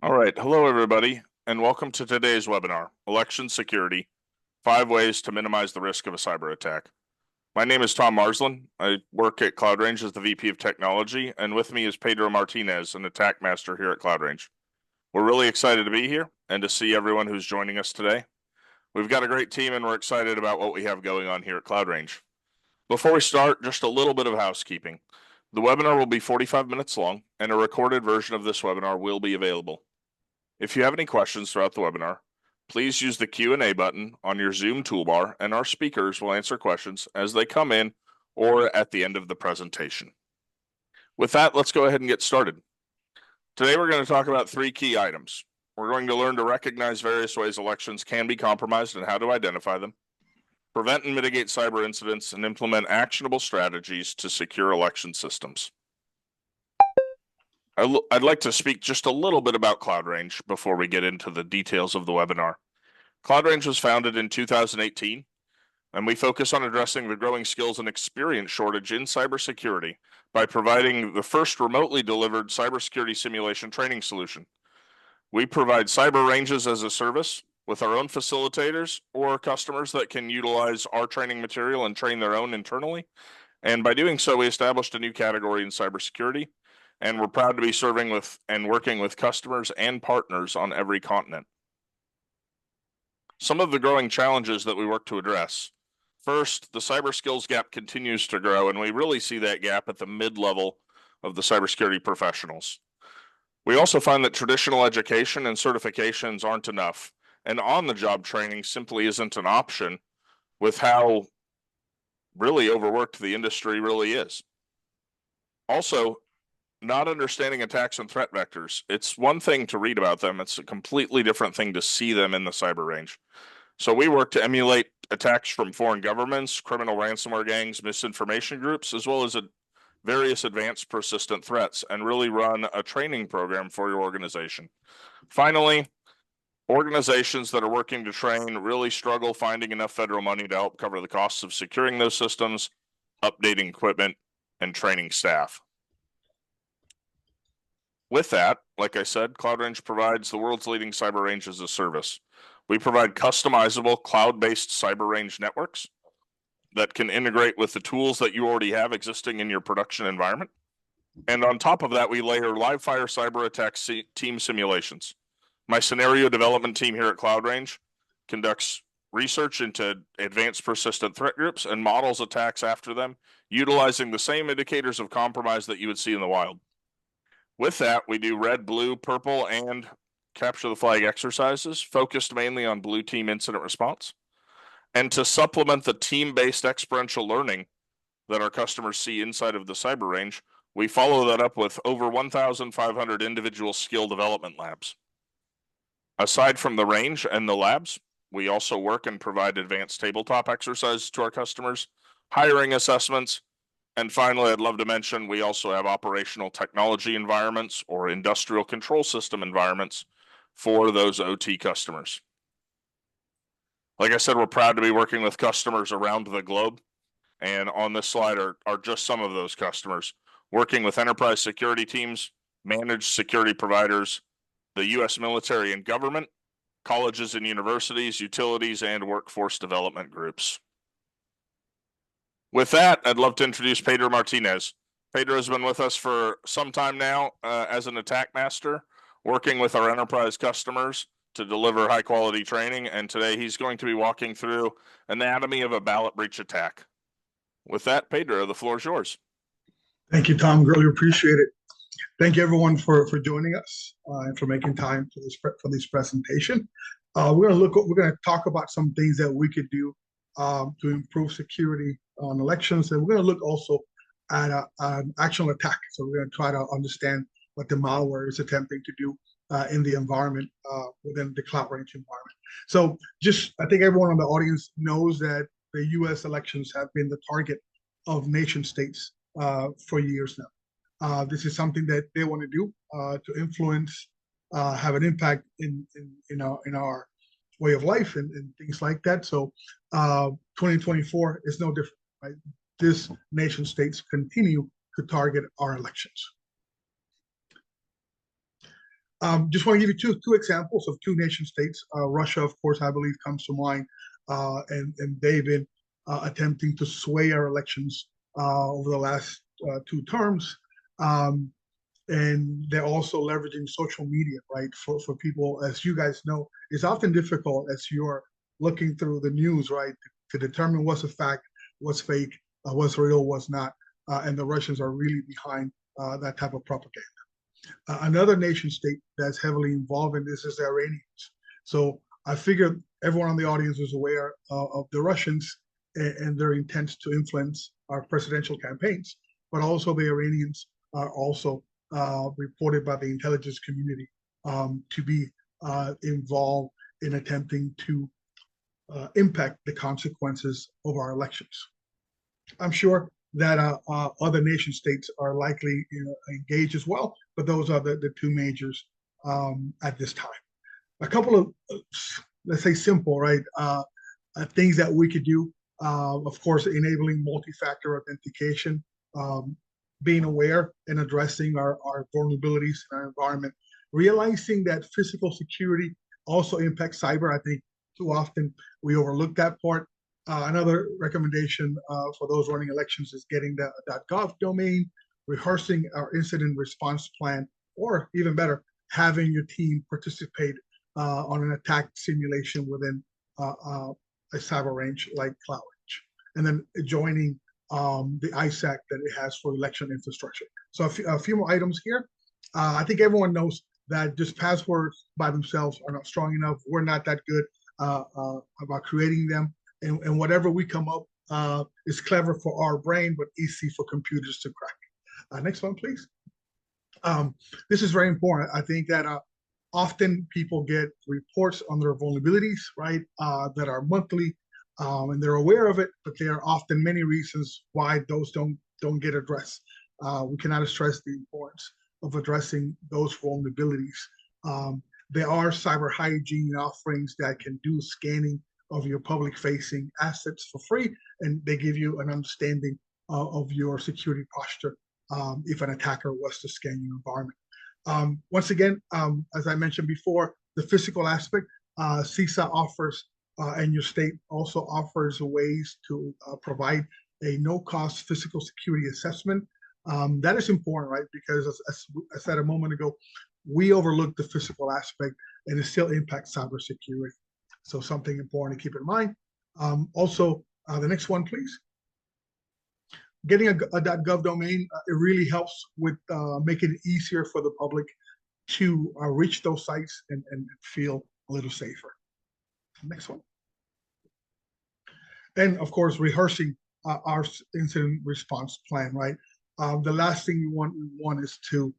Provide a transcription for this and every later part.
All right, hello everybody, and welcome to today's webinar, Election Security, 5 Ways to Minimize the Risk of a Cyber Attack. My name is Tom Marsland. I work at CloudRange as the VP of Technology, and with me is Pedro Martinez, an attack master here at CloudRange. We're really excited to be here and to see everyone who's joining us today. We've got a great team and we're excited about what we have going on here at CloudRange. Before we start, just a little bit of housekeeping. The webinar will be 45 minutes long, and a recorded version of this webinar will be available. If you have any questions throughout the webinar, please use the Q&A button on your Zoom toolbar, and our speakers will answer questions as they come in or at the end of the presentation. With that, let's go ahead and get started. Today, we're going to talk about 3 key items. We're going to learn to recognize various ways elections can be compromised and how to identify them, prevent and mitigate cyber incidents, and implement actionable strategies to secure election systems. I'd like to speak just a little bit about CloudRange before we get into the details of the webinar. CloudRange was founded in 2018, and we focus on addressing the growing skills and experience shortage in cybersecurity by providing the first remotely delivered cybersecurity simulation training solution. We provide cyber ranges as a service with our own facilitators or customers that can utilize our training material and train their own internally. And by doing so, we established a new category in cybersecurity, and we're proud to be serving with and working with customers and partners on every continent. Some of the growing challenges that we work to address. First, the cyber skills gap continues to grow, and we really see that gap at the mid-level of the cybersecurity professionals. We also find that traditional education and certifications aren't enough, and on-the-job training simply isn't an option with how really overworked the industry really is. Also, not understanding attacks and threat vectors. It's one thing to read about them. It's a completely different thing to see them in the cyber range. So we work to emulate attacks from foreign governments, criminal ransomware gangs, misinformation groups, as well as various advanced persistent threats, and really run a training program for your organization. Finally, organizations that are working to train really struggle finding enough federal money to help cover the costs of securing those systems, updating equipment, and training staff. With that, like I said, CloudRange provides the world's leading cyber range as a service. We provide customizable cloud-based cyber range networks that can integrate with the tools that you already have existing in your production environment. And on top of that, we layer live fire cyber attack team simulations. My scenario development team here at CloudRange conducts research into advanced persistent threat groups and models attacks after them, utilizing the same indicators of compromise that you would see in the wild. With that, we do red, blue, purple, and capture the flag exercises, focused mainly on blue team incident response. And to supplement the team-based experiential learning that our customers see inside of the cyber range, we follow that up with over 1,500 individual skill development labs. Aside from the range and the labs, we also work and provide advanced tabletop exercises to our customers, hiring assessments, and finally, I'd love to mention we also have operational technology environments or industrial control system environments for those OT customers. Like I said, we're proud to be working with customers around the globe. And on this slide are just some of those customers, working with enterprise security teams, managed security providers, the U.S. military and government, colleges and universities, utilities, and workforce development groups. With that, I'd love to introduce Pedro Martinez. Pedro has been with us for some time now as an attack master, working with our enterprise customers to deliver high quality training. And today he's going to be walking through anatomy of a ballot breach attack. With that, Pedro, the floor is yours. Thank you, Tom. Really appreciate it. Thank you, everyone, for joining us and for making time for this presentation. We're going to talk about some things that we could do to improve security on elections, and we're going to look also at an actual attack. So we're going to try to understand what the malware is attempting to do in the environment within the CloudRange environment. So I think everyone in the audience knows that the U.S. elections have been the target of nation states for years now. This is something that they want to do to influence, have an impact in our way of life and things like that. So 2024 is no different, right? This nation states continue to target our elections. Just want to give you two examples of two nation states. Russia, of course, I believe comes to mind, and they've been attempting to sway our elections over the last two terms. Um, and they're also leveraging social media, right? For people, as you guys know, it's often difficult as you're looking through the news, right, to determine what's a fact, what's fake, what's real, what's not. And the Russians are really behind that type of propaganda. Another nation state that's heavily involved in this is the Iranians. So I figure everyone on the audience is aware of the Russians and their intents to influence our presidential campaigns, but also the Iranians are also reported by the intelligence community to be involved in attempting to impact the consequences of our elections. I'm sure that other nation states are likely engaged as well, but those are the two majors at this time. A couple of, let's say, simple, right, things that we could do. Of course, enabling multi-factor authentication, being aware and addressing our vulnerabilities in our environment, realizing that physical security also impacts cyber. I think too often we overlook that part. Another recommendation for those running elections is getting the .gov domain, rehearsing our incident response plan, or even better, having your team participate on an attack simulation within a cyber range like Cloud Range, and then joining the ISAC that it has for election infrastructure. So a few more items here. I think everyone knows that just passwords by themselves are not strong enough. We're not that good about creating them. And whatever we come up is clever for our brain, but easy for computers to crack. Next one, please. This is very important. I think that often people get reports on their vulnerabilities, right, that are monthly, and they're aware of it, but there are often many reasons why those don't get addressed. We cannot stress the importance of addressing those vulnerabilities. There are cyber hygiene offerings that can do scanning of your public-facing assets for free, and they give you an understanding of your security posture if an attacker was to scan your environment. Once again, as I mentioned before, the physical aspect, CISA offers, and your state also offers ways to provide a no-cost physical security assessment. That is important, right? Because as I said a moment ago, we overlook the physical aspect and it still impacts cybersecurity. So something important to keep in mind. Also, the next one, please. Getting a .gov domain, it really helps with making it easier for the public to reach those sites and feel a little safer. Next one. And of course, rehearsing our incident response plan, right? The last thing we want is to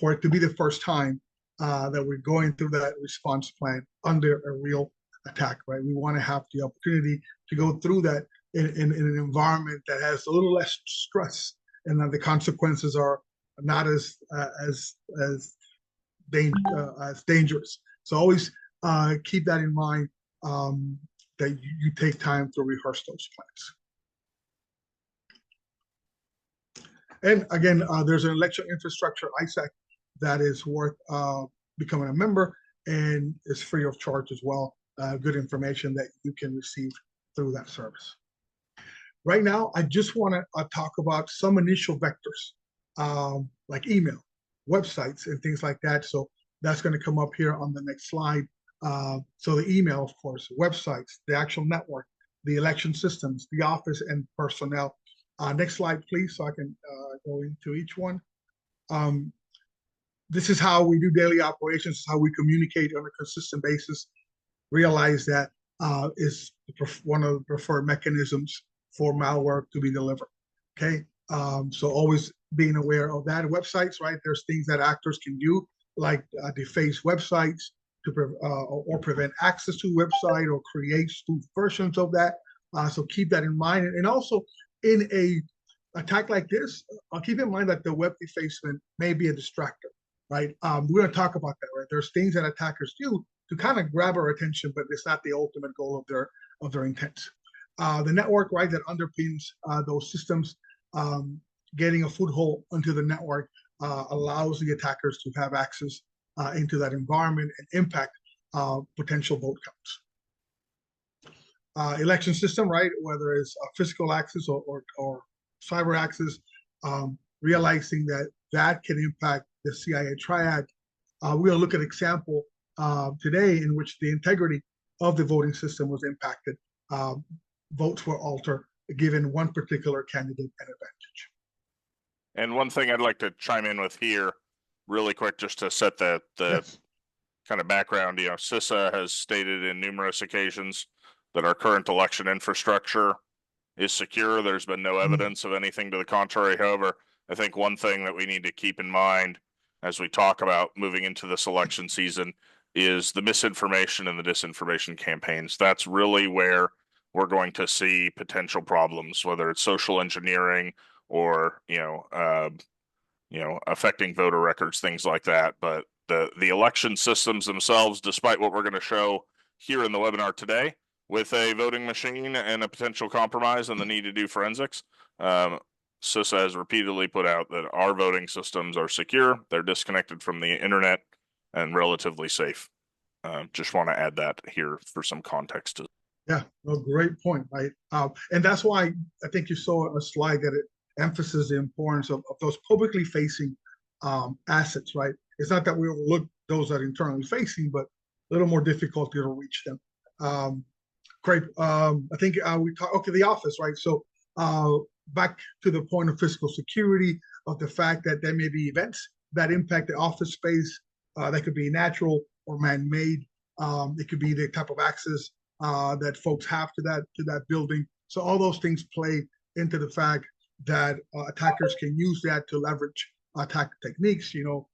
for it to be the first time that we're going through that response plan under a real attack, right? We want to have the opportunity to go through that in an environment that has a little less stress, and that the consequences are not as dangerous. So always keep that in mind, that you take time to rehearse those plans. And again, there's an election infrastructure ISAC that is worth becoming a member, and is free of charge as well. Good information that you can receive through that service. Right now, I just want to talk about some initial vectors, like email, websites, and things like that. So that's going to come up here on the next slide. So the email, of course, websites, the actual network, the election systems, the office, and personnel. Next slide, please, so I can go into each one. This is how we do daily operations, how we communicate on a consistent basis. Realize that is one of the preferred mechanisms for malware to be delivered. Okay, so always being aware of that. Websites, right? There's things that actors can do, like deface websites to or prevent access to website, or create spoof versions of that. So keep that in mind. And also in a attack like this, keep in mind that the web defacement may be a distractor, right? We're going to talk about that, right? There's things that attackers do to kind of grab our attention, but it's not the ultimate goal of their intent. The network, right, that underpins those systems, getting a foothold onto the network allows the attackers to have access into that environment and impact potential vote counts. Election system, right? Whether it's a physical access or cyber access, realizing that can impact the CIA triad. We're going to look at an example today in which the integrity of the voting system was impacted. Votes were altered, given one particular candidate an advantage. And one thing I'd like to chime in with here, really quick, just to set the Yes. kind of background. CISA has stated in numerous occasions that our current election infrastructure is secure. There's been no evidence of anything to the contrary. However, I think one thing that we need to keep in mind as we talk about moving into this election season is the misinformation and the disinformation campaigns. That's really where we're going to see potential problems, whether it's social engineering or affecting voter records, things like that. But the election systems themselves, despite what we're going to show here in the webinar today, with a voting machine and a potential compromise and the need to do forensics, CISA has repeatedly put out that our voting systems are secure, they're disconnected from the internet, and relatively safe. Just want to add that here for some context. Yeah, no, great point, right? And that's why I think you saw a slide that it emphasizes the importance of those publicly facing assets, right? It's not that we overlook those that are internally facing, but a little more difficulty to reach them. Great. I think we talked, okay, the office, right? So back to the point of physical security, of the fact that there may be events that impact the office space. That could be natural or man-made. It could be the type of access that folks have to that building. So all those things play into the fact that attackers can use that to leverage attack techniques, to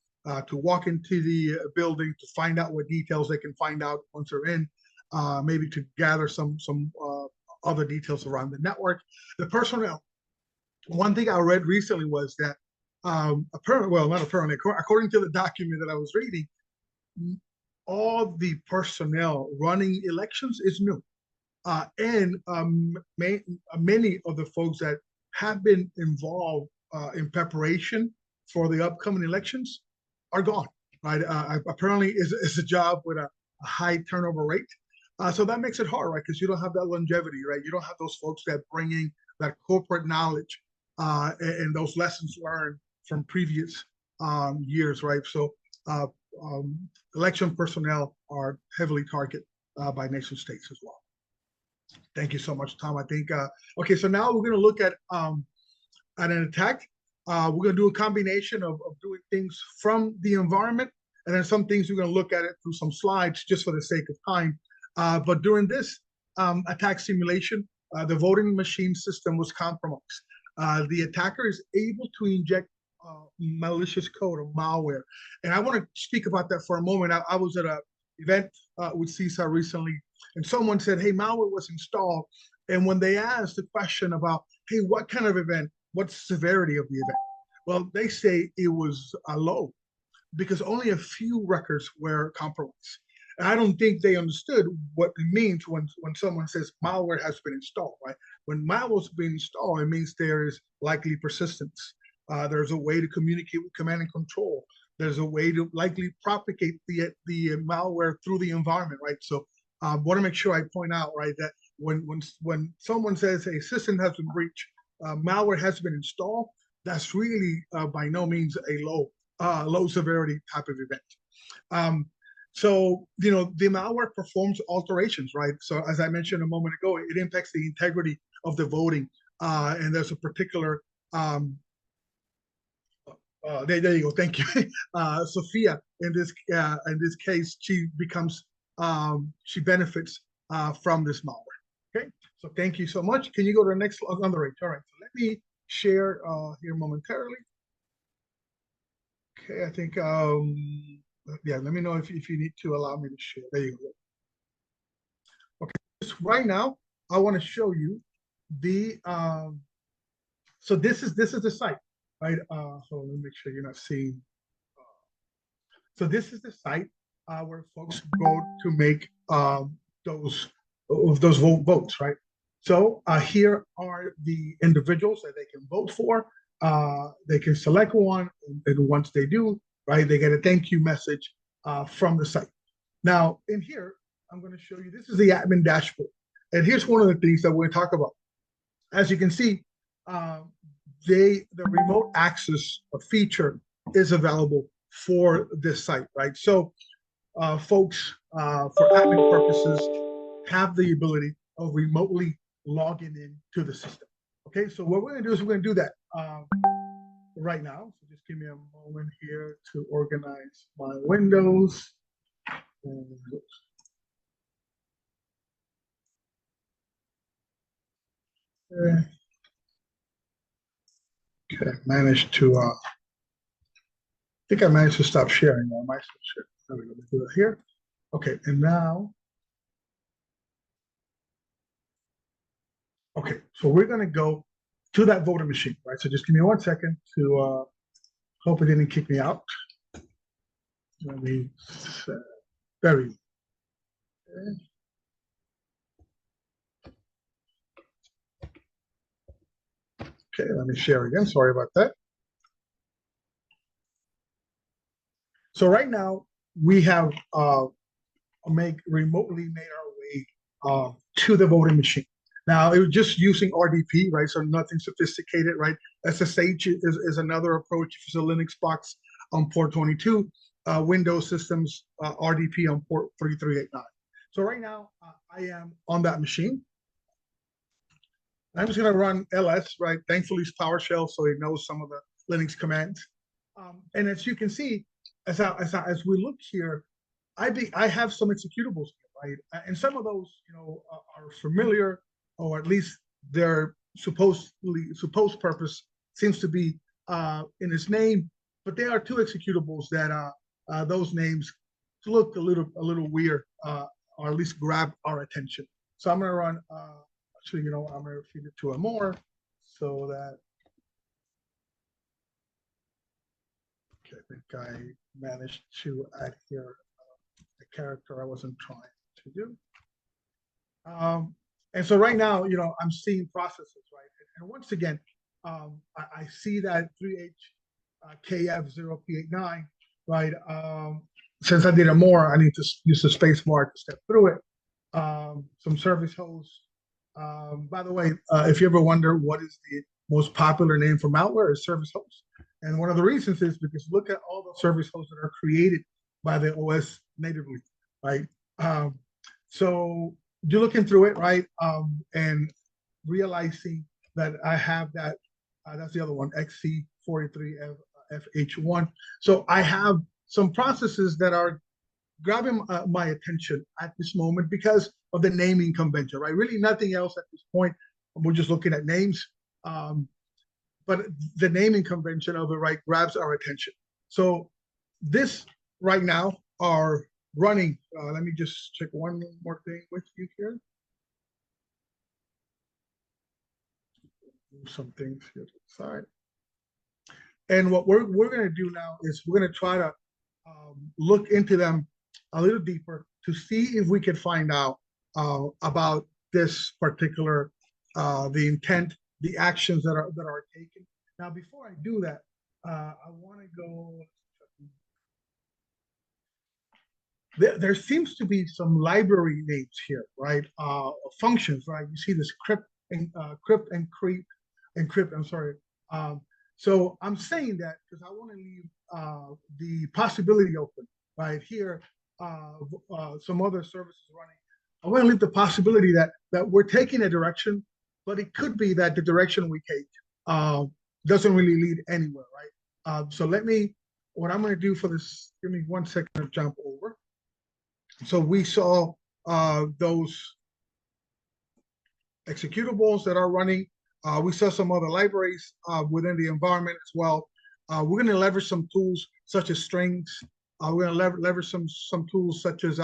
walk into the building, to find out what details they can find out once they're in, maybe to gather some other details around the network. The personnel. One thing I read recently was that according to the document that I was reading, all the personnel running elections is new. And many of the folks that have been involved in preparation for the upcoming elections are gone, right? Apparently, it's a job with a high turnover rate. So that makes it hard, right? Because you don't have that longevity, right? You don't have those folks that bring in that corporate knowledge and those lessons learned from previous years, right? So election personnel are heavily targeted by nation states as well. Thank you so much, Tom. I think, okay, so now we're going to look at an attack. We're going to do a combination of doing things from the environment, and then some things we're going to look at it through some slides just for the sake of time. But during this attack simulation, the voting machine system was compromised. The attacker is able to inject malicious code or malware. And I want to speak about that for a moment. I was at an event with CISA recently, and someone said, hey, malware was installed. And when they asked the question about, hey, what kind of event, what's the severity of the event? Well, they say it was low because only a few records were compromised. And I don't think they understood what it means when someone says malware has been installed, right? When malware has been installed, it means there is likely persistence. There's a way to communicate with command and control. There's a way to likely propagate the malware through the environment, right? So I want to make sure I point out, right, that when someone says a system has been breached, malware has been installed, that's really by no means a low severity type of event. So, the malware performs alterations, right? So as I mentioned a moment ago, it impacts the integrity of the voting. And there's a particular, there you go, thank you. Sophia, in this case, she benefits from this malware, okay? So thank you so much. Can you go to the next, on the right, all right. So let me share here momentarily. Okay, I think, yeah, let me know if you need to allow me to share. There you go. Okay, right now, I want to show you the, so this is the site, right? So let me make sure you're not seeing. So this is the site where folks go to make those votes, right? So here are the individuals that they can vote for. They can select one, and once they do, right, they get a thank you message from the site. Now, in here, I'm going to show you, this is the admin dashboard. And here's one of the things that we're going to talk about. As you can see, the remote access feature is available for this site, right? So folks, for admin purposes, have the ability of remotely logging in to the system. Okay, so what we're going to do is we're going to do that right now. So just give me a moment here to organize my windows. Okay, managed to, I think I managed to stop sharing. I might still share. There we go. Let me do it here. Okay, and now, okay, so we're going to go to that voting machine, right? So just give me 1 second to hope it didn't kick me out. Let me, there we go. Okay, let me share again. Sorry about that. So right now we have remotely made our way to the voting machine. Now it was just using RDP, right? So nothing sophisticated, right? SSH is another approach. If it's a Linux box on port 22, Windows systems RDP on port 3389. So right now I am on that machine. I'm just going to run ls, right? Thankfully, it's PowerShell, so it knows some of the Linux commands. And as you can see, as we look here, I have some executables here, right? And some of those, are familiar, or at least their supposed purpose seems to be in its name. But there are two executables that those names look a little weird, or at least grab our attention. So I'm going to run. Actually, I'm going to feed it to a more so that. Okay, I think I managed to add here a character I wasn't trying to do. And so right now, I'm seeing processes, right? And once again, I see that 3HKF0P89, right? Since I did a more, I need to use the space bar to step through it. Some service hosts. By the way, if you ever wonder what is the most popular name for malware, is service host. And one of the reasons is because look at all the service hosts that are created by the OS natively, right? So you're looking through it, right? And realizing that I have that, that's the other one, XC43FH1. So I have some processes that are grabbing my attention at this moment because of the naming convention, right? Really nothing else at this point. We're just looking at names. But the naming convention of it, right, grabs our attention. So this right now are running. Let me just check one more thing with you here. Move some things here to the side. And what we're going to do now is we're going to try to look into them a little deeper to see if we can find out about this particular, the intent, the actions that are taken. Now, before I do that, I want to go. There seems to be some library names here, right? Functions, right? You see this crypt and encrypt. I'm sorry. So I'm saying that because I want to leave the possibility open, right? Here, some other services running. I want to leave the possibility that we're taking a direction, but it could be that the direction we take doesn't really lead anywhere, right? So what I'm going to do for this, give me 1 second to jump over. So we saw those executables that are running. We saw some other libraries within the environment as well. We're going to leverage some tools such as strings. We're going to leverage some tools such as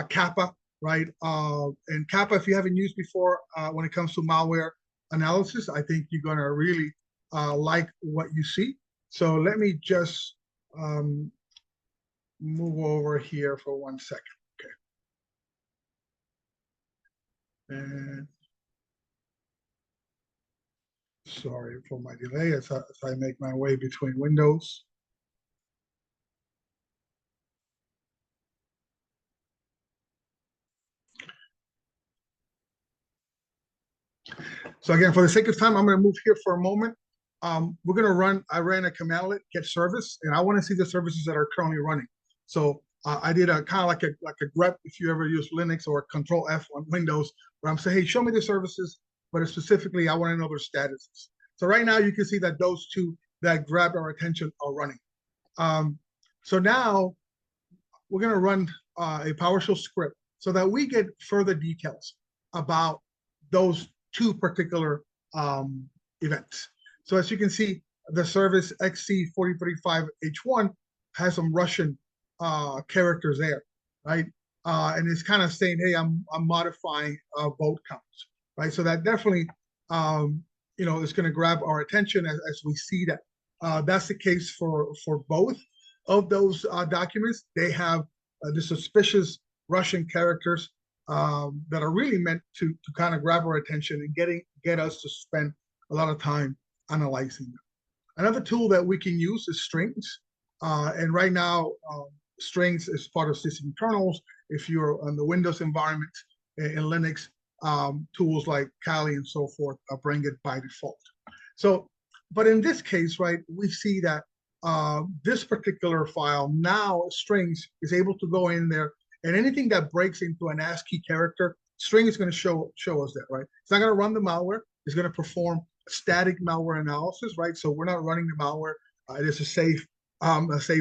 Kappa, right? And Kappa, if you haven't used before, when it comes to malware analysis, I think you're going to really like what you see. So let me just move over here for 1 second. Okay. And sorry for my delay as I make my way between windows. So again, for the sake of time, I'm going to move here for a moment. We're going to run, I ran a commandlet get service, and I want to see the services that are currently running. So I did a kind of like a grep if you ever use Linux, or Control F on Windows, where I'm saying, hey, show me the services, but specifically I want to know their statuses. So right now you can see that those two that grabbed our attention are running. So now we're going to run a PowerShell script so that we get further details about those two particular events. So as you can see, the service XC435H1 has some Russian characters there, right? And it's kind of saying, hey, I'm modifying vote counts, right? So that definitely, is going to grab our attention as we see that. That's the case for both of those documents. They have the suspicious Russian characters that are really meant to kind of grab our attention and get us to spend a lot of time analyzing them. Another tool that we can use is strings. And right now, strings is part of system kernels. If you're on the Windows environment in Linux, tools like Kali and so forth bring it by default. So, but in this case, right, we see that this particular file now, strings, is able to go in there, and anything that breaks into an ASCII character, string is going to show us that, right? It's not going to run the malware. It's going to perform static malware analysis, right? So we're not running the malware. It is a safe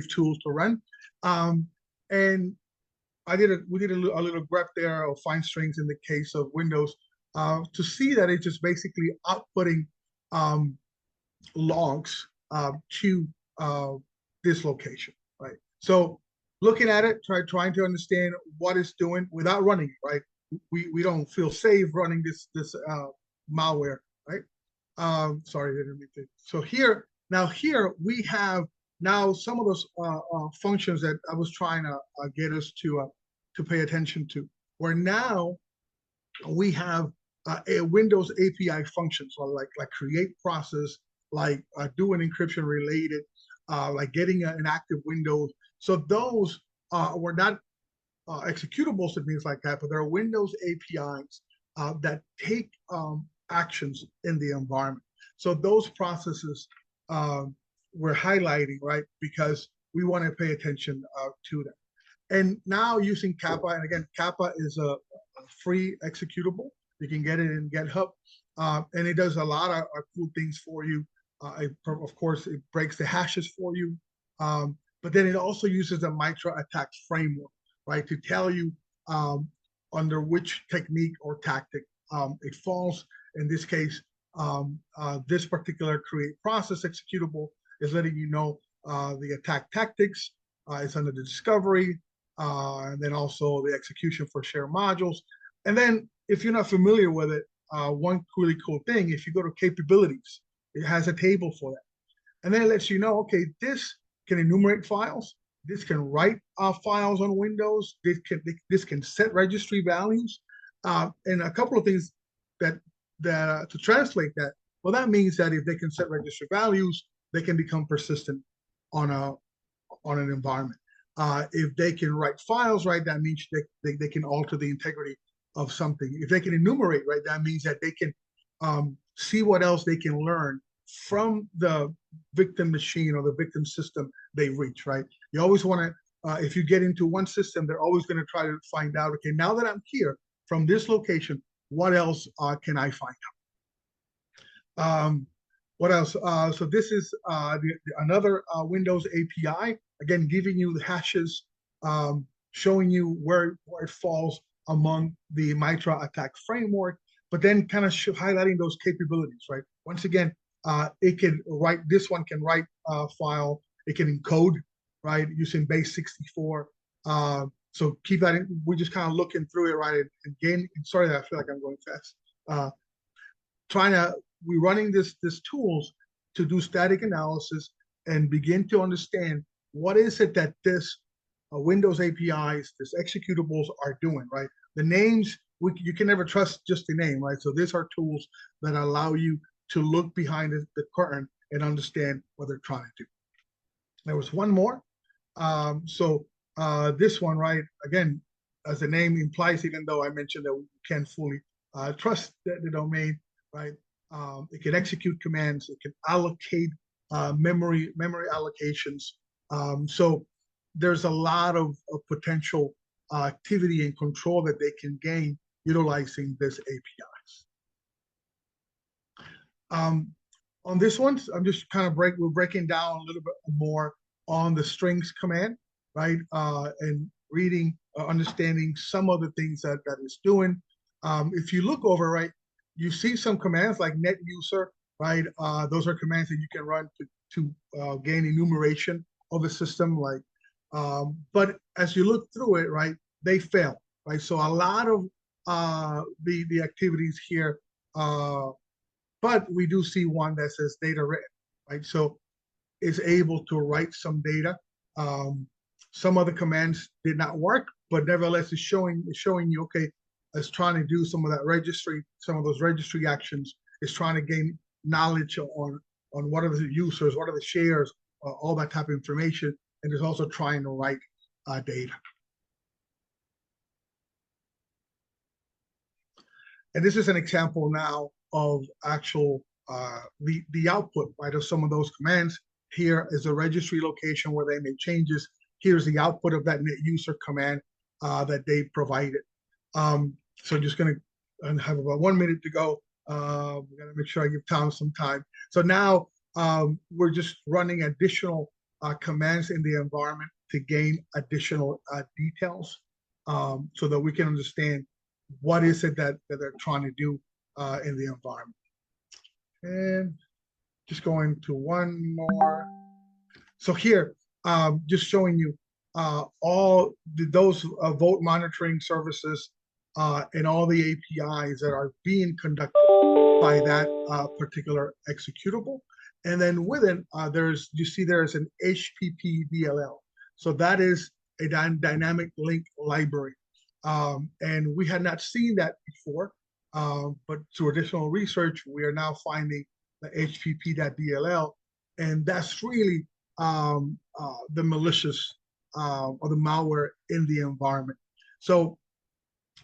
tool to run. And we did a little grep there of find strings in the case of Windows to see that it's just basically outputting logs to this location, right? So looking at it, trying to understand what it's doing without running it, right? We don't feel safe running this malware, right? Sorry, I didn't mean to. So here we have now some of those functions that I was trying to get us to pay attention to, where now we have a Windows API function, so like create process, like do an encryption related, like getting an active window. So those were not executables and things like that, but there are Windows APIs that take actions in the environment. So those processes we're highlighting, right, because we want to pay attention to them. And now using Kappa, and again, Kappa is a free executable. You can get it in GitHub, and it does a lot of cool things for you. Of course, it breaks the hashes for you, but then it also uses the MITRE ATT&CK framework, right, to tell you under which technique or tactic it falls. In this case, this particular create process executable is letting you know the attack tactics. It's under the discovery, and then also the execution for share modules. And then if you're not familiar with it, one really cool thing, if you go to capabilities, it has a table for that. And then it lets you know, okay, this can enumerate files. This can write files on Windows. This can set registry values. And a couple of things that to translate that, well, that means that if they can set registry values, they can become persistent on an environment. If they can write files, right, that means they can alter the integrity of something. If they can enumerate, right, that means that they can see what else they can learn from the victim machine or the victim system they reach, right? You always want to, if you get into one system, they're always going to try to find out, okay, now that I'm here from this location, what else can I find out? What else? So this is another Windows API, again, giving you the hashes, showing you where it falls among the MITRE ATT&CK framework, but then kind of highlighting those capabilities, right? Once again, it can write, this one can write a file, it can encode, right, using base 64. So keep that in, we're just kind of looking through it, right? And again, sorry that I feel like I'm going fast. We're running this tools to do static analysis and begin to understand what is it that this Windows APIs, this executables are doing, right? The names, you can never trust just the name, right? So these are tools that allow you to look behind the curtain and understand what they're trying to do. There was one more. This one, right, again, as the name implies, even though I mentioned that we can't fully trust the domain, right? It can execute commands. It can allocate memory allocations. So there's a lot of potential activity and control that they can gain utilizing this APIs. On this one, I'm just we're breaking down a little bit more on the strings command, right? And reading, understanding some of the things that it's doing. If you look over, right, you see some commands like net user, right? Those are commands that you can run to gain enumeration of a system, like, but as you look through it, right, they fail, right? So a lot of the activities here, but we do see one that says data written, right? So it's able to write some data. Some other commands did not work, but nevertheless, it's showing you, okay, it's trying to do some of that registry, some of those registry actions. It's trying to gain knowledge on what are the users, what are the shares, all that type of information, and it's also trying to write data. And this is an example now of actual the output, right, of some of those commands. Here is a registry location where they made changes. Here's the output of that net user command that they provided. So just going to have about 1 minute to go. We're going to make sure I give Tom some time. So now we're just running additional commands in the environment to gain additional details so that we can understand what is it that they're trying to do in the environment. And just going to one more. So here, just showing you all those vote monitoring services and all the APIs that are being conducted by that particular executable. And then within, you see there's an HPP DLL. So that is a dynamic link library. And we had not seen that before, but through additional research, we are now finding the HPP.dll, and that's really the malicious or the malware in the environment. So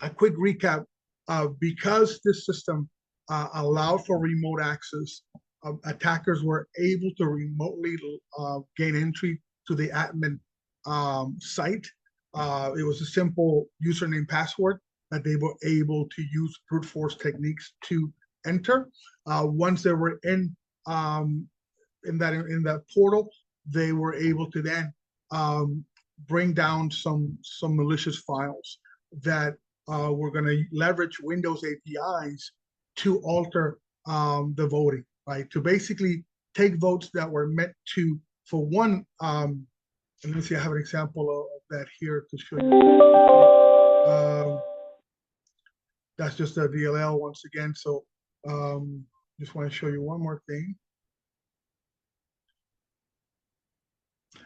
a quick recap, because this system allowed for remote access, attackers were able to remotely gain entry to the admin site. It was a simple username password that they were able to use brute force techniques to enter. Once they were in that portal, they were able to then bring down some malicious files that were going to leverage Windows APIs to alter the voting, right? To basically take votes that were meant to, for one, and let me see, I have an example of that here to show you. That's just a DLL once again. So just want to show you one more thing.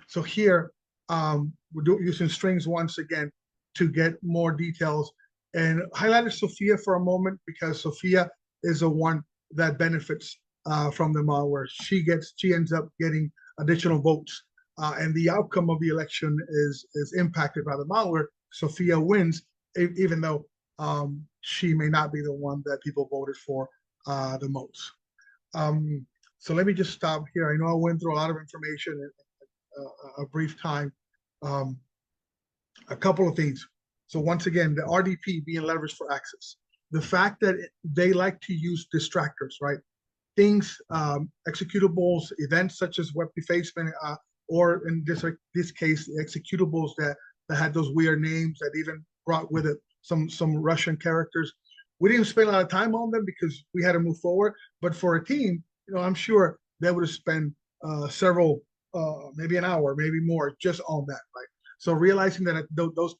So here, we're using strings once again to get more details, and highlighted Sophia for a moment because Sophia is the one that benefits from the malware. She ends up getting additional votes, and the outcome of the election is impacted by the malware. Sophia wins, even though she may not be the one that people voted for the most. So let me just stop here. I know I went through a lot of information in a brief time. A couple of things. So once again, the RDP being leveraged for access. The fact that they like to use distractors, right? Things, executables, events such as web defacement, or in this case, executables that had those weird names that even brought with it some Russian characters. We didn't spend a lot of time on them because we had to move forward. But for a team, I'm sure they would have spent several, maybe an hour, maybe more, just on that, right? So realizing that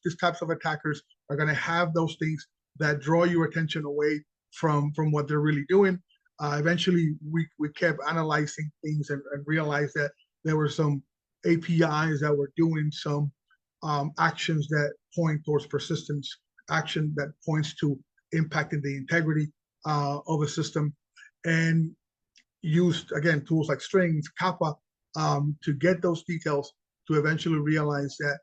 these types of attackers are going to have those things that draw your attention away from what they're really doing. Eventually, we kept analyzing things and realized that there were some APIs that were doing some actions that point towards persistence, action that points to impacting the integrity of a system, and used, again, tools like strings, Kappa, to get those details to eventually realize that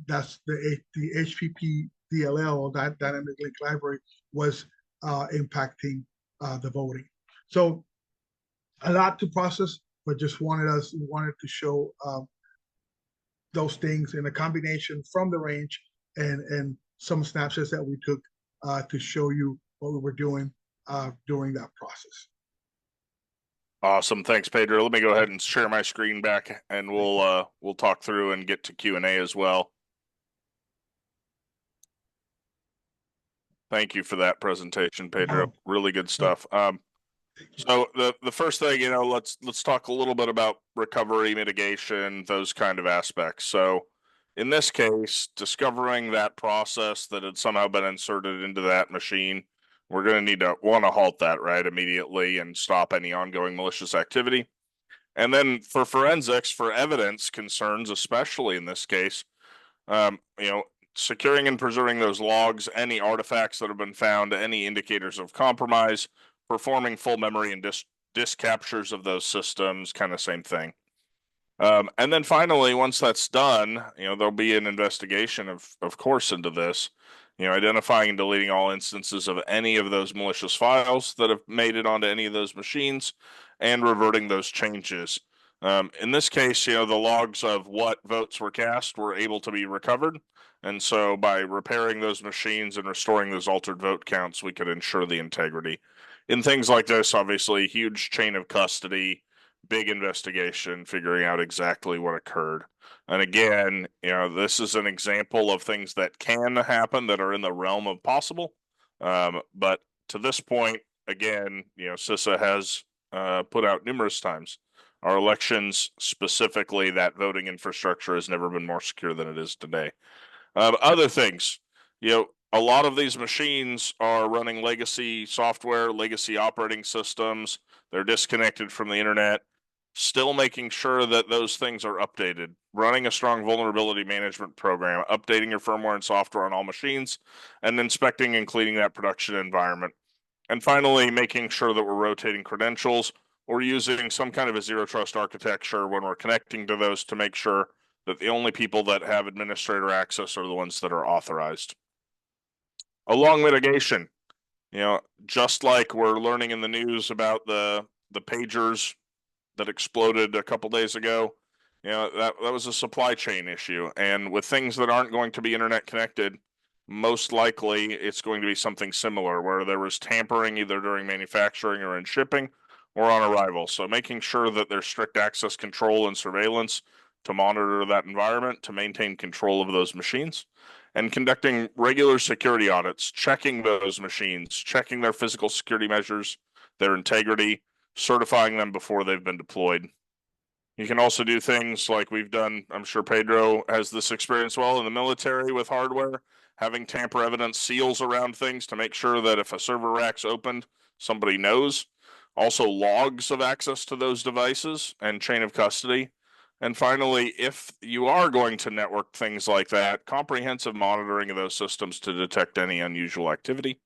that's the HPP DLL, or that dynamic link library, was impacting the voting. So a lot to process, but just wanted to show those things in a combination from the range and some snapshots that we took to show you what we were doing during that process. Awesome. Thanks, Pedro. Let me go ahead and share my screen back and we'll talk through and get to Q&A as well. Thank you for that presentation, Pedro. Really good stuff. So the first thing, let's talk a little bit about recovery, mitigation, those kind of aspects. So in this case, discovering that process that had somehow been inserted into that machine, we're going to want to halt that right immediately and stop any ongoing malicious activity. And then for forensics, for evidence concerns, especially in this case, um, you know, securing and preserving those logs, any artifacts that have been found, any indicators of compromise, performing full memory and disk captures of those systems, kind of same thing. And then finally, once that's done, there'll be an investigation of course into this, identifying and deleting all instances of any of those malicious files that have made it onto any of those machines and reverting those changes. In this case, the logs of what votes were cast were able to be recovered. And so by repairing those machines and restoring those altered vote counts, we could ensure the integrity. In things like this, obviously, huge chain of custody, big investigation, figuring out exactly what occurred. And again, this is an example of things that can happen that are in the realm of possible. But to this point, again, CISA has put out numerous times. Our elections, specifically that voting infrastructure, has never been more secure than it is today. Other things, a lot of these machines are running legacy software, legacy operating systems. They're disconnected from the internet. Still making sure that those things are updated, running a strong vulnerability management program, updating your firmware and software on all machines, and inspecting and cleaning that production environment. And finally, making sure that we're rotating credentials or using some kind of a zero trust architecture when we're connecting to those to make sure that the only people that have administrator access are the ones that are authorized. Along mitigation, just like we're learning in the news about the pagers that exploded a couple days ago, that was a supply chain issue. And with things that aren't going to be internet connected, most likely it's going to be something similar where there was tampering either during manufacturing or in shipping or on arrival. So making sure that there's strict access control and surveillance to monitor that environment, to maintain control of those machines, and conducting regular security audits, checking those machines, checking their physical security measures, their integrity, certifying them before they've been deployed. You can also do things like we've done. I'm sure Pedro has this experience well in the military with hardware, having tamper evidence seals around things to make sure that if a server rack's opened, somebody knows. Also logs of access to those devices and chain of custody. And finally, if you are going to network things like that, comprehensive monitoring of those systems to detect any unusual activity.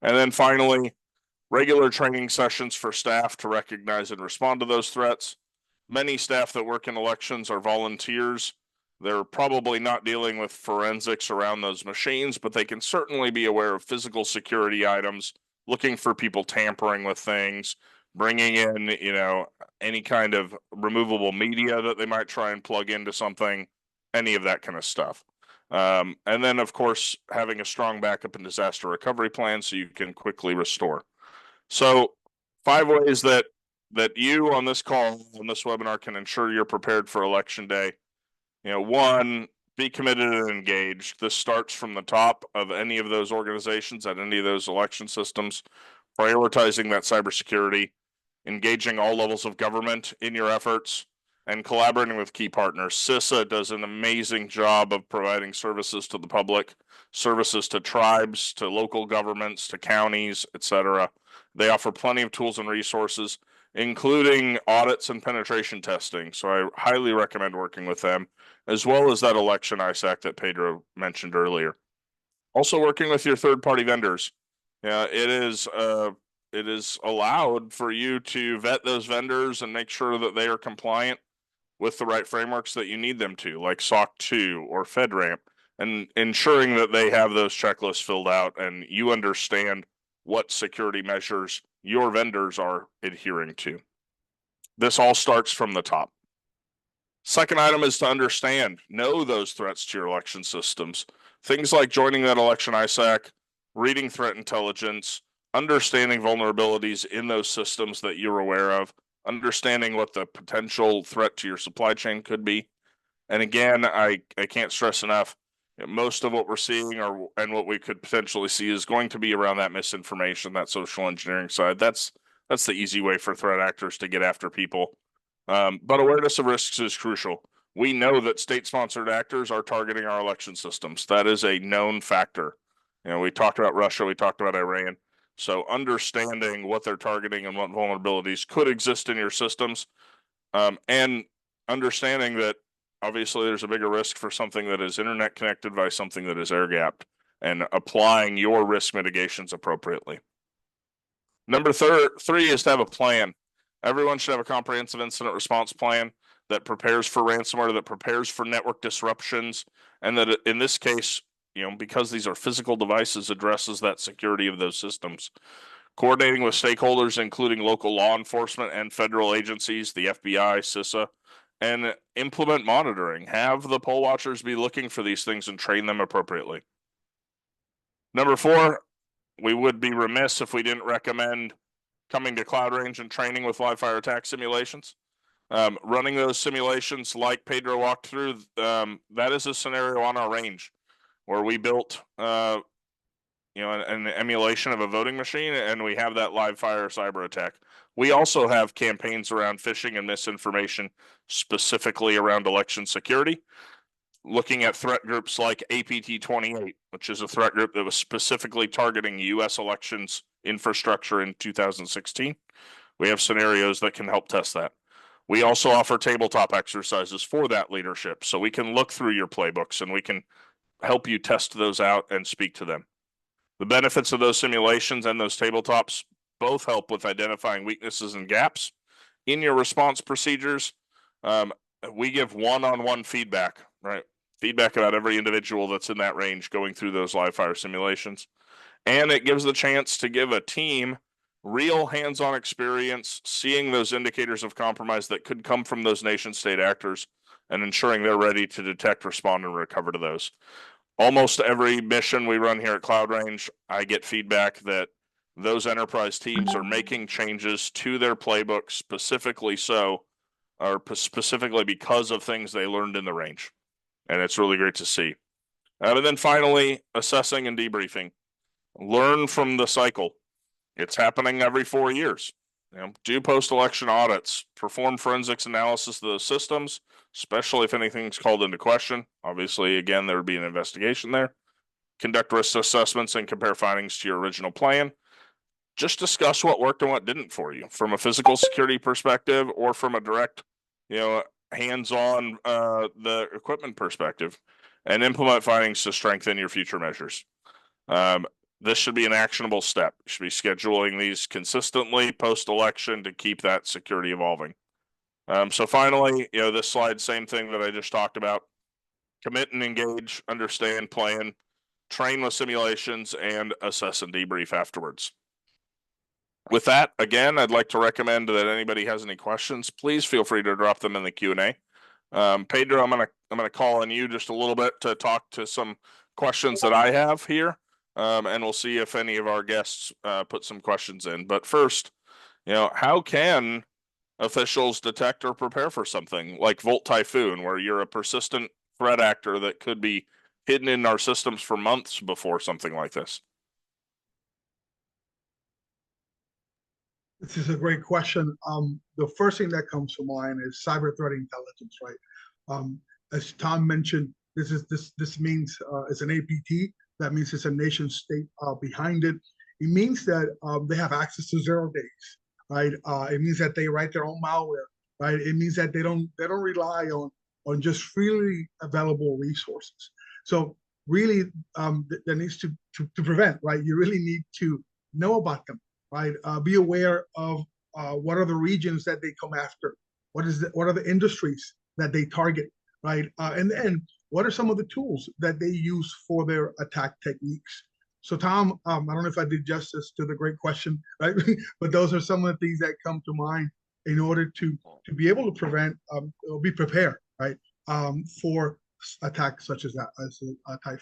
And then finally, regular training sessions for staff to recognize and respond to those threats. Many staff that work in elections are volunteers. They're probably not dealing with forensics around those machines, but they can certainly be aware of physical security items, looking for people tampering with things, bringing in, any kind of removable media that they might try and plug into something, any of that kind of stuff. And then, of course, having a strong backup and disaster recovery plan so you can quickly restore. So 5 ways that you on this call, on this webinar, can ensure you're prepared for election day. 1, be committed and engaged. This starts from the top of any of those organizations at any of those election systems, prioritizing that cybersecurity, engaging all levels of government in your efforts, and collaborating with key partners. CISA does an amazing job of providing services to the public, services to tribes, to local governments, to counties, etc. They offer plenty of tools and resources, including audits and penetration testing. So I highly recommend working with them, as well as that election ISAC that Pedro mentioned earlier. Also working with your third-party vendors. It is allowed for you to vet those vendors and make sure that they are compliant with the right frameworks that you need them to, like SOC 2 or FedRAMP, and ensuring that they have those checklists filled out and you understand what security measures your vendors are adhering to. This all starts from the top. Second item is to know those threats to your election systems. Things like joining that election ISAC, reading threat intelligence, understanding vulnerabilities in those systems that you're aware of, understanding what the potential threat to your supply chain could be. And again, I can't stress enough, most of what we're seeing and what we could potentially see is going to be around that misinformation, that social engineering side. That's the easy way for threat actors to get after people. But awareness of risks is crucial. We know that state-sponsored actors are targeting our election systems. That is a known factor. We talked about Russia, we talked about Iran. So understanding what they're targeting and what vulnerabilities could exist in your systems, and understanding that obviously there's a bigger risk for something that is internet connected by something that is air gapped, and applying your risk mitigations appropriately. Number three is to have a plan. Everyone should have a comprehensive incident response plan that prepares for ransomware, that prepares for network disruptions, and that in this case, because these are physical devices, addresses that security of those systems. Coordinating with stakeholders, including local law enforcement and federal agencies, the FBI, CISA, and implement monitoring. Have the poll watchers be looking for these things and train them appropriately. Number four, we would be remiss if we didn't recommend coming to Cloud Range and training with live fire attack simulations. Running those simulations like Pedro walked through, that is a scenario on our range where we built an emulation of a voting machine, and we have that live fire cyber attack. We also have campaigns around phishing and misinformation, specifically around election security, looking at threat groups like APT28, which is a threat group that was specifically targeting U.S. elections infrastructure in 2016. We have scenarios that can help test that. We also offer tabletop exercises for that leadership, so we can look through your playbooks and we can help you test those out and speak to them. The benefits of those simulations and those tabletops both help with identifying weaknesses and gaps in your response procedures. We give one-on-one feedback, right? Feedback about every individual that's in that range going through those live fire simulations. And it gives the chance to give a team real hands-on experience, seeing those indicators of compromise that could come from those nation-state actors and ensuring they're ready to detect, respond, and recover to those. Almost every mission we run here at Cloud Range, I get feedback that those enterprise teams are making changes to their playbook specifically because of things they learned in the range. And it's really great to see. And then finally, assessing and debriefing. Learn from the cycle. It's happening every 4 years. Do post-election audits, perform forensics analysis of those systems, especially if anything's called into question. Obviously, again, there would be an investigation there. Conduct risk assessments and compare findings to your original plan. Just discuss what worked and what didn't for you from a physical security perspective or from a direct, hands-on the equipment perspective, and implement findings to strengthen your future measures. This should be an actionable step. You should be scheduling these consistently post-election to keep that security evolving. So finally, this slide, same thing that I just talked about. Commit and engage, understand, plan, train with simulations, and assess and debrief afterwards. With that, again, I'd like to recommend that anybody has any questions, please feel free to drop them in the Q&A. Pedro, I'm gonna call on you just a little bit to talk to some questions that I have here. And we'll see if any of our guests put some questions in. But first, how can officials detect or prepare for something like Volt Typhoon, where you're a persistent threat actor that could be hidden in our systems for months before something like this? This is a great question. The first thing that comes to mind is cyber threat intelligence, right? As Tom mentioned, this means it's an APT. That means it's a nation state behind it. It means that they have access to 0 days, right? It means that they write their own malware, right? It means that they don't rely on just freely available resources. So really, there needs to prevent, right? You really need to know about them, right? Be aware of what are the regions that they come after, what are the industries that they target, right? And then what are some of the tools that they use for their attack techniques? So Tom, I don't know if I did justice to the great question, right? But those are some of the things that come to mind in order to be able to prevent or be prepared, right, for attacks such as that, as a typhoon.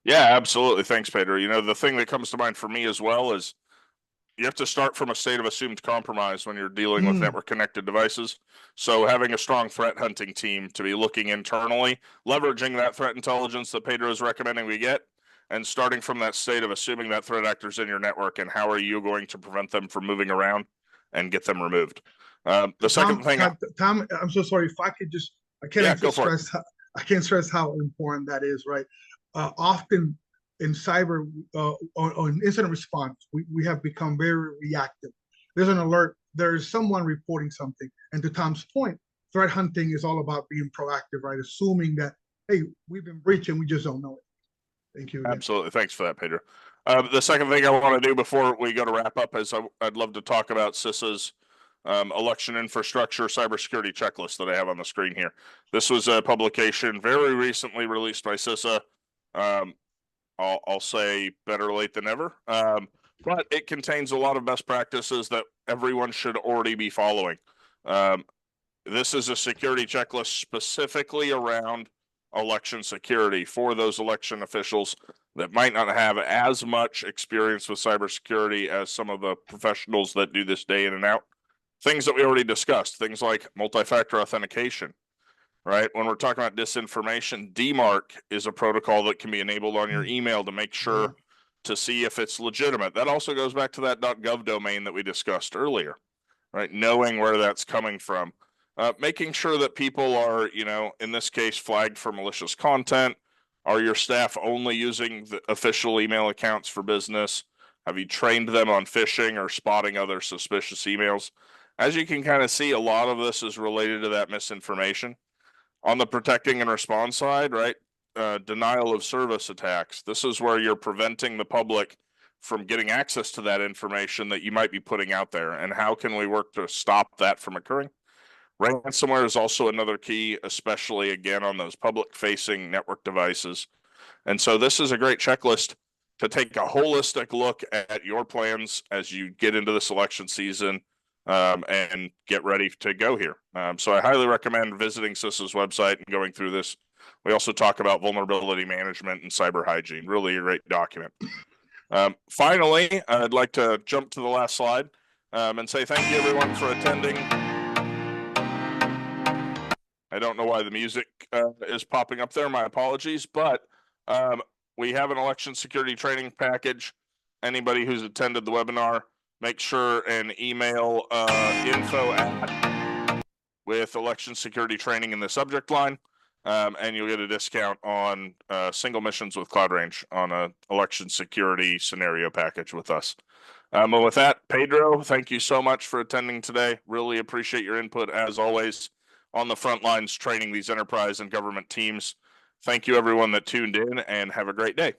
Yeah, absolutely. Thanks, Pedro. You know, the thing that comes to mind for me as well is you have to start from a state of assumed compromise when you're dealing with network connected devices. So having a strong threat hunting team to be looking internally, leveraging that threat intelligence that Pedro is recommending we get, and starting from that state of assuming that threat actors in your network and how are you going to prevent them from moving around and get them removed. The second thing, Tom, I'm so sorry. If I could just, I can't yeah, go for it. stress, I can't stress how important that is, right? Often in cyber or in incident response, we have become very reactive. There's an alert, there's someone reporting something. And to Tom's point, threat hunting is all about being proactive, right? Assuming that, hey, we've been breaching, we just don't know it. Thank you again. Absolutely. Thanks for that, Pedro. The second thing I want to do before we go to wrap up is I'd love to talk about CISA's election infrastructure cybersecurity checklist that I have on the screen here. This was a publication very recently released by CISA. I'll say better late than never. But it contains a lot of best practices that everyone should already be following. This is a security checklist specifically around election security for those election officials that might not have as much experience with cybersecurity as some of the professionals that do this day in and out. Things that we already discussed, things like multi-factor authentication, right? When we're talking about disinformation, DMARC is a protocol that can be enabled on your email to make sure to see if it's legitimate. That also goes back to that .gov domain that we discussed earlier, right? Knowing where that's coming from. Making sure that people are, you know, in this case, flagged for malicious content. Are your staff only using the official email accounts for business? Have you trained them on phishing or spotting other suspicious emails? As you can kind of see, a lot of this is related to that misinformation. On the protecting and response side, right? Denial of service attacks. This is where you're preventing the public from getting access to that information that you might be putting out there. And how can we work to stop that from occurring? Ransomware is also another key, especially again on those public facing network devices. And so this is a great checklist to take a holistic look at your plans as you get into this election season and get ready to go here. So I highly recommend visiting CISA's website and going through this. We also talk about vulnerability management and cyber hygiene, really a great document. Finally, I'd like to jump to the last slide and say thank you everyone for attending. I don't know why the music is popping up there. My apologies, but we have an election security training package. Anybody who's attended the webinar, make sure and email info with election security training in the subject line, and you'll get a discount on single missions with Cloud Range on an election security scenario package with us. And with that, Pedro, thank you so much for attending today. Really appreciate your input as always on the front lines training these enterprise and government teams. Thank you everyone that tuned in and have a great day.